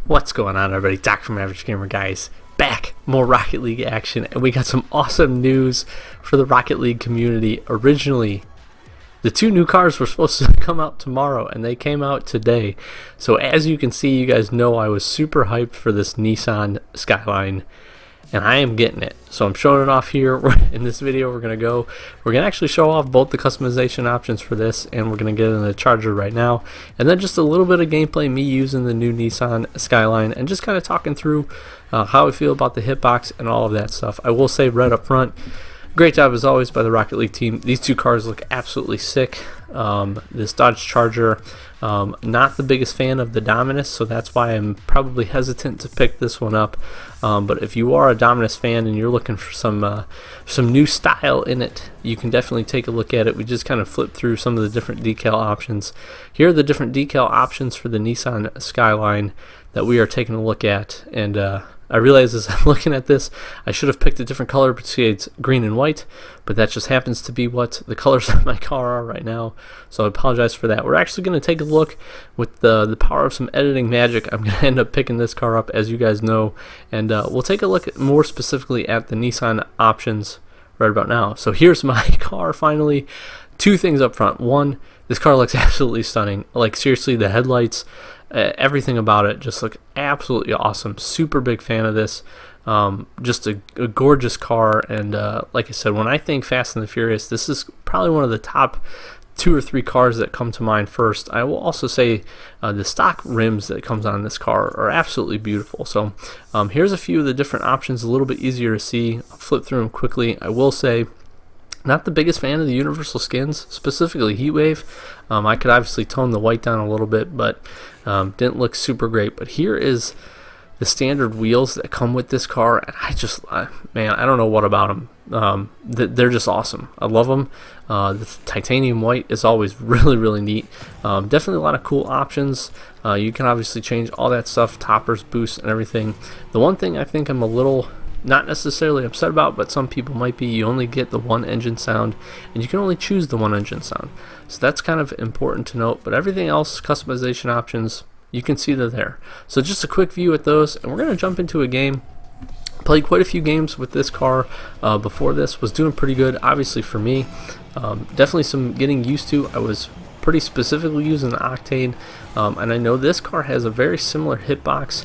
What's going on, everybody? Doc from Average Gamer, guys. Back, more Rocket League action, and we got some awesome news for the Rocket League community. Originally, the two new cars were supposed to come out tomorrow, and they came out today. So as you can see, you guys know I was super hyped for this Nissan Skyline, and I am getting it. So I'm showing it off here. In this video, we're going to actually show off both the customization options for this, and we're going to get in the Charger right now. And then just a little bit of gameplay, me using the new Nissan Skyline, and just kind of talking through how I feel about the hitbox and all of that stuff. I will say right up front, great job as always by the Rocket League team. These two cars look absolutely sick. This Dodge Charger, not the biggest fan of the Dominus, so that's why I'm probably hesitant to pick this one up. But if you are a Dominus fan and you're looking for some new style in it, you can definitely take a look at it. We just kind of flipped through some of the different decal options. Here are the different decal options for the Nissan Skyline that we are taking a look at, and I realize as I'm looking at this, I should have picked a different color besides green and white, but that just happens to be what the colors of my car are right now, so I apologize for that. We're actually going to take a look with the power of some editing magic. I'm going to end up picking this car up, as you guys know, and we'll take a look more specifically at the Nissan options right about now. So here's my car finally. Two things up front. One, this car looks absolutely stunning. Like, seriously, the headlights, everything about it just look absolutely awesome. Super big fan of this. Just a gorgeous car, and like I said, when I think Fast and the Furious, this is probably one of the top 2 or 3 cars that come to mind first. I will also say the stock rims that comes on this car are absolutely beautiful. So here's a few of the different options, a little bit easier to see. I'll flip through them quickly. I will say, not the biggest fan of the universal skins, specifically Heatwave. I could obviously tone the white down a little bit, but didn't look super great. But here is the standard wheels that come with this car, and man, I don't know what about them. They're just awesome. I love them. The titanium white is always really neat. Definitely a lot of cool options. You can obviously change all that stuff, toppers, boosts, and everything. The one thing I think I'm a little not necessarily upset about, but some people might be, you only get the one engine sound, and you can only choose the one engine sound. So that's kind of important to note, but everything else, customization options, you can see they're there. So just a quick view at those, and we're going to jump into a game. Played quite a few games with this car before this, was doing pretty good, obviously for me. Definitely some getting used to. I was pretty specifically using the Octane, and I know this car has a very similar hitbox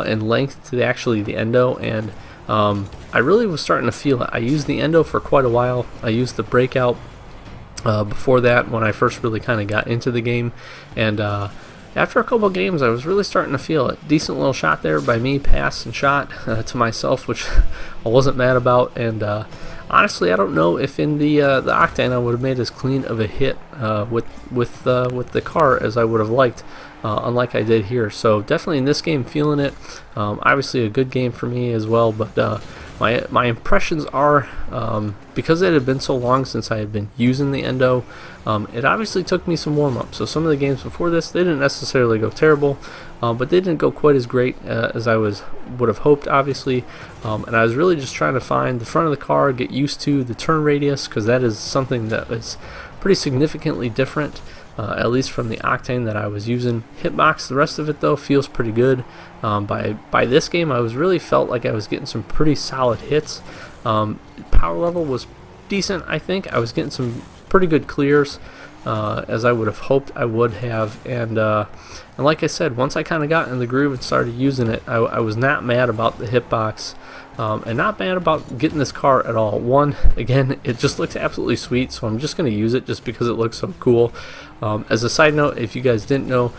in length to the Endo, and I really was starting to feel it. I used the Endo for quite a while. I used the Breakout before that when I first really kind of got into the game, and after a couple of games I was really starting to feel it. Decent little shot there by me, pass and shot to myself, which I wasn't mad about, and honestly I don't know if in the Octane I would have made as clean of a hit with the car as I would have liked. Unlike I did here. So definitely in this game feeling it. Obviously a good game for me as well, but my impressions are, because it had been so long since I had been using the Endo, it obviously took me some warm-up. So some of the games before this, they didn't necessarily go terrible, but they didn't go quite as great as I would have hoped, obviously. And I was really just trying to find the front of the car, get used to the turn radius, because that is something that is pretty significantly different, at least from the Octane that I was using. Hitbox, the rest of it though, feels pretty good. By this game, I was really felt like I was getting some pretty solid hits. Power level was decent, I think. I was getting some pretty good clears, as I would have hoped I would have. And like I said, once I kind of got in the groove and started using it, I was not mad about the hitbox. And not bad about getting this car at all. One, again, it just looks absolutely sweet, so I'm just going to use it just because it looks so cool. As a side note, if you guys didn't know,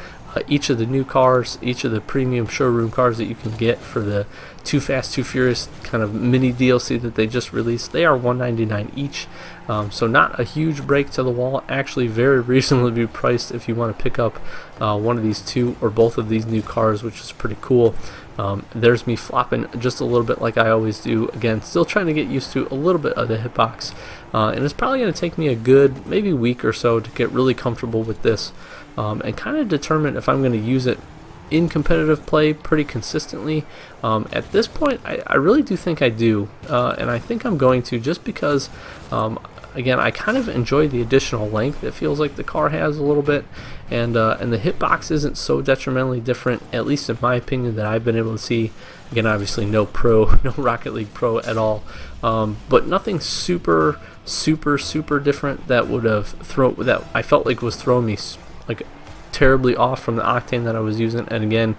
each of the new cars, each of the premium showroom cars that you can get for the Too Fast, Too Furious kind of mini DLC that they just released, they are $199 each. So not a huge break to the wall. Actually very reasonably priced if you want to pick up one of these two or both of these new cars, which is pretty cool. There's me flopping just a little bit like I always do. Again, still trying to get used to a little bit of the hitbox. And it's probably going to take me a good maybe week or so to get really comfortable with this, and kind of determine if I'm going to use it in competitive play pretty consistently. At this point, I really do think I do, and I think I'm going to, just because again, I kind of enjoy the additional length it feels like the car has a little bit, and the hitbox isn't so detrimentally different, at least in my opinion, that I've been able to see. Again, obviously no Rocket League Pro at all, but nothing super different that would have that I felt like was throwing me like terribly off from the octane that I was using. And again,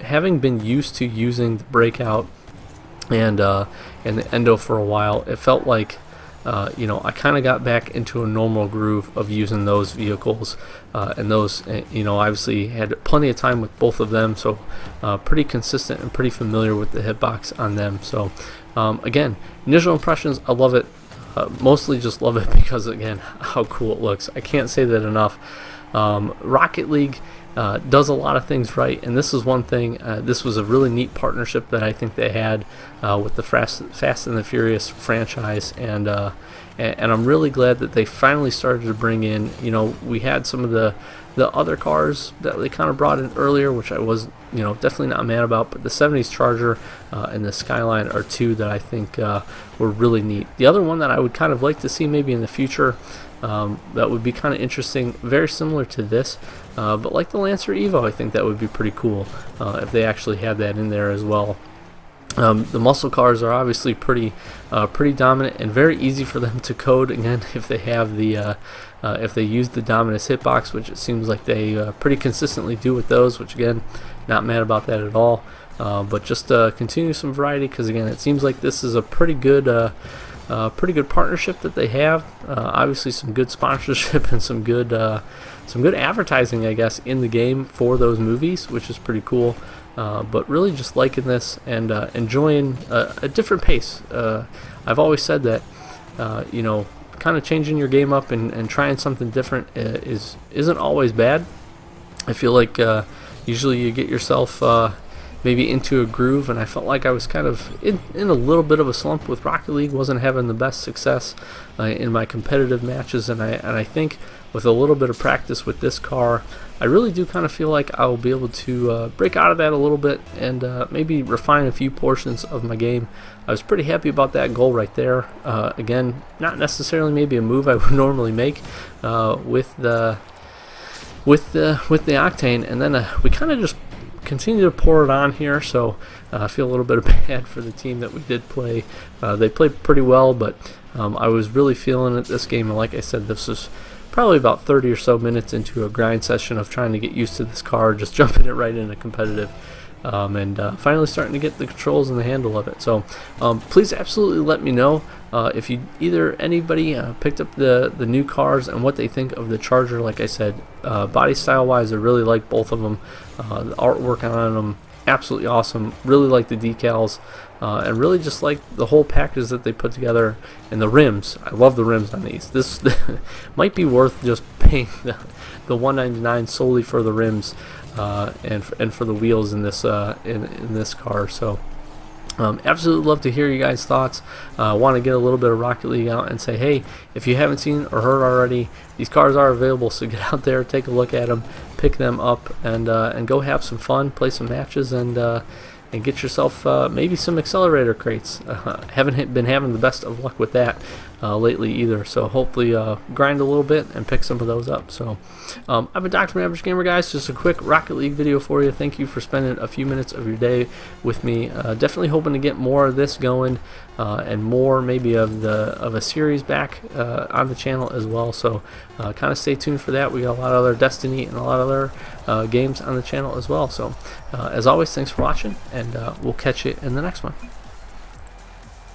having been used to using the Breakout and the Endo for a while, it felt like I kind of got back into a normal groove of using those vehicles, and those, obviously had plenty of time with both of them, so pretty consistent and pretty familiar with the hitbox on them. So again, initial impressions, I love it. Mostly just love it because, again, how cool it looks. I can't say that enough. Rocket League does a lot of things right, and this is one thing. This was a really neat partnership that I think they had with the Fast and the Furious franchise, and I'm really glad that they finally started to bring in. We had some of the other cars that they kind of brought in earlier, which I was definitely not mad about, but the 70s Charger and the Skyline are two that I think were really neat. The other one that I would kind of like to see maybe in the future, that would be kind of interesting, very similar to this, but like the Lancer Evo, I think that would be pretty cool if they actually had that in there as well. The muscle cars are obviously pretty dominant and very easy for them to code, again, if they have the if they use the Dominus hitbox, which it seems like they pretty consistently do with those, which, again, not mad about that at all. But just continue some variety, because, again, it seems like this is a pretty good partnership that they have. Obviously some good sponsorship and some good advertising, I guess, in the game for those movies, which is pretty cool. But really just liking this and enjoying a different pace. I've always said that kind of changing your game up and trying something different isn't always bad. I feel like usually you get yourself maybe into a groove, and I felt like I was kind of in a little bit of a slump with Rocket League. Wasn't having the best success in my competitive matches, and I think with a little bit of practice with this car, I really do kind of feel like I will be able to break out of that a little bit and maybe refine a few portions of my game. I was pretty happy about that goal right there. Again, not necessarily maybe a move I would normally make with the octane, and then we kind of just continue to pour it on here. So I feel a little bit bad for the team that we did play. They played pretty well, but I was really feeling it this game, and like I said, this was probably about 30 or so minutes into a grind session of trying to get used to this car, just jumping it right into competitive, and finally starting to get the controls and the handle of it. So please absolutely let me know if anybody picked up the new cars and what they think of the Charger. Like I said, body style wise, I really like both of them. The artwork on them, absolutely awesome. Really like the decals, and really just like the whole package that they put together. And the rims, I love the rims on these. This might be worth just paying the $199 solely for the rims and for the wheels in this in this car. So absolutely love to hear you guys' thoughts. Want to get a little bit of Rocket League out and say, hey, if you haven't seen or heard already, these cars are available, so get out there, take a look at them, pick them up, and go have some fun, play some matches, and get yourself maybe some accelerator crates. Haven't been having the best of luck with that lately either, so hopefully grind a little bit and pick some of those up. So I've been Dr. Average Gamer, guys. Just a quick Rocket League video for you. Thank you for spending a few minutes of your day with me. Definitely hoping to get more of this going, and more maybe of a series back on the channel as well. So kind of stay tuned for that. We got a lot of other Destiny and a lot of other games on the channel as well. So as always, thanks for watching, and we'll catch you in the next one.